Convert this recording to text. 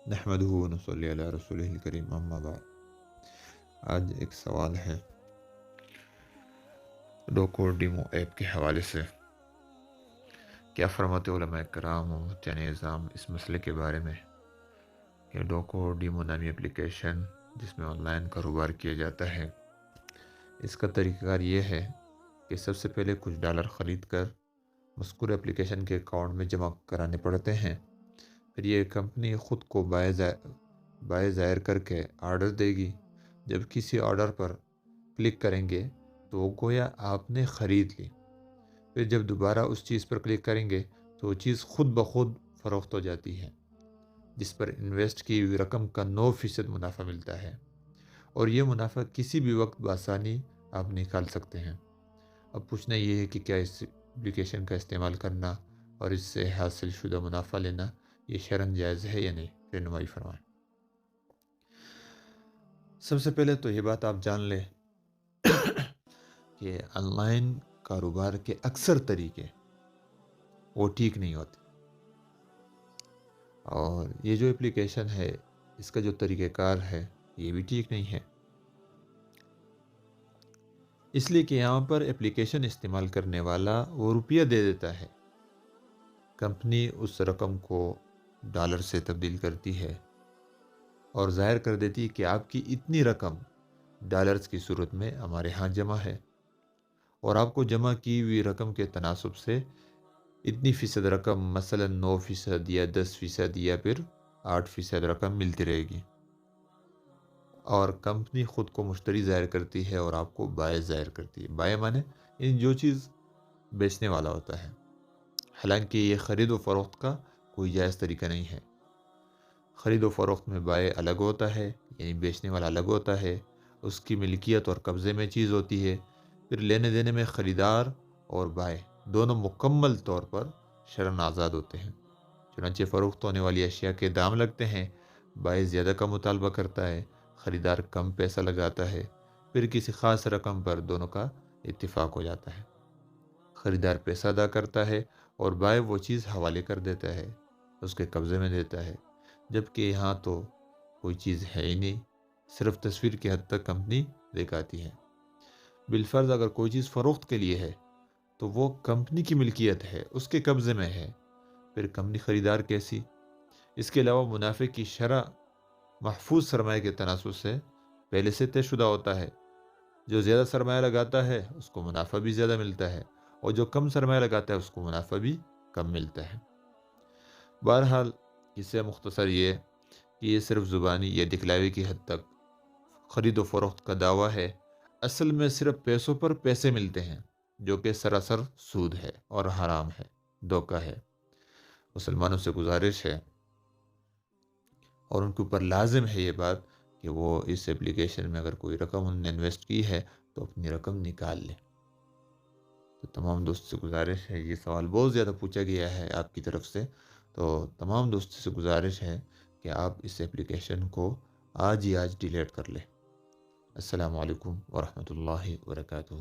نحمدہ و نصلی علی رسولہ الکریم، اما بعد۔ آج ایک سوال ہے ڈوکو ڈیمو ایپ کے حوالے سے۔ کیا فرماتے علماء کرام و مفتیان اعظام اس مسئلے کے بارے میں کہ ڈوکو ڈیمو نامی اپلیکیشن جس میں آن لائن کاروبار کیا جاتا ہے، اس کا طریقہ کار یہ ہے کہ سب سے پہلے کچھ ڈالر خرید کر مذکور اپلیکیشن کے اکاؤنٹ میں جمع کرانے پڑتے ہیں۔ پھر یہ کمپنی خود کو بائے ظاہر کر کے آرڈر دے گی۔ جب کسی آرڈر پر کلک کریں گے تو وہ گویا آپ نے خرید لی۔ پھر جب دوبارہ اس چیز پر کلک کریں گے تو وہ چیز خود بخود فروخت ہو جاتی ہے، جس پر انویسٹ کی ہوئی رقم کا 9% منافع ملتا ہے، اور یہ منافع کسی بھی وقت بآسانی آپ نکال سکتے ہیں۔ اب پوچھنا یہ ہے کہ کیا اس اپلیکیشن کا استعمال کرنا اور اس سے حاصل شدہ منافع لینا یہ شرعاً جائز ہے یا نہیں؟ رہنمائی فرمائیں۔ سب سے پہلے تو یہ بات آپ جان لیں کہ آن لائن کاروبار کے اکثر طریقے وہ ٹھیک نہیں ہوتے، اور یہ جو اپلیکیشن ہے اس کا جو طریقہ کار ہے یہ بھی ٹھیک نہیں ہے، اس لیے کہ یہاں پر اپلیکیشن استعمال کرنے والا وہ روپیہ دے دیتا ہے، کمپنی اس رقم کو ڈالر سے تبدیل کرتی ہے اور ظاہر کر دیتی ہے کہ آپ کی اتنی رقم ڈالرز کی صورت میں ہمارے ہاں جمع ہے، اور آپ کو جمع کی ہوئی رقم کے تناسب سے اتنی فیصد رقم، مثلا 9% یا 10% یا پھر 8% رقم ملتی رہے گی، اور کمپنی خود کو مشتری ظاہر کرتی ہے اور آپ کو بائع ظاہر کرتی ہے۔ بائع مانے جو چیز بیچنے والا ہوتا ہے، حالانکہ یہ خرید و فروخت کا کوئی جائز طریقہ نہیں ہے۔ خرید و فروخت میں بائع الگ ہوتا ہے، یعنی بیچنے والا الگ ہوتا ہے، اس کی ملکیت اور قبضے میں چیز ہوتی ہے۔ پھر لینے دینے میں خریدار اور بائع دونوں مکمل طور پر شرعاً آزاد ہوتے ہیں۔ چنانچہ فروخت ہونے والی اشیاء کے دام لگتے ہیں، بائع زیادہ کا مطالبہ کرتا ہے، خریدار کم پیسہ لگاتا ہے، پھر کسی خاص رقم پر دونوں کا اتفاق ہو جاتا ہے۔ خریدار پیسہ ادا کرتا ہے اور بائع وہ چیز حوالے کر دیتا ہے، اس کے قبضے میں دیتا ہے، جبکہ یہاں تو کوئی چیز ہے ہی نہیں، صرف تصویر کی حد تک کمپنی دکھاتی ہے۔ بالفرض اگر کوئی چیز فروخت کے لیے ہے تو وہ کمپنی کی ملکیت ہے، اس کے قبضے میں ہے، پھر کمپنی خریدار کیسی؟ اس کے علاوہ منافع کی شرح محفوظ سرمایہ کے تناسب سے پہلے سے طے شدہ ہوتا ہے۔ جو زیادہ سرمایہ لگاتا ہے اس کو منافع بھی زیادہ ملتا ہے، اور جو کم سرمایہ لگاتا ہے اس کو منافع بھی کم ملتا ہے۔ بہرحال اس سے مختصر یہ کہ یہ صرف زبانی یا دکھلاوے کی حد تک خرید و فروخت کا دعویٰ ہے، اصل میں صرف پیسوں پر پیسے ملتے ہیں، جو کہ سراسر سود ہے اور حرام ہے، دھوکہ ہے۔ مسلمانوں سے گزارش ہے اور ان کے اوپر لازم ہے یہ بات کہ وہ اس اپلیکیشن میں اگر کوئی رقم انہوں نے انویسٹ کی ہے تو اپنی رقم نکال لیں۔ تو تمام دوست سے گزارش ہے، یہ سوال بہت زیادہ پوچھا گیا ہے آپ کی طرف سے، تو تمام دوست سے گزارش ہے کہ آپ اس اپلیکیشن کو آج ہی ڈیلیٹ کر لیں۔ السلام علیکم ورحمۃ اللہ وبرکاتہ۔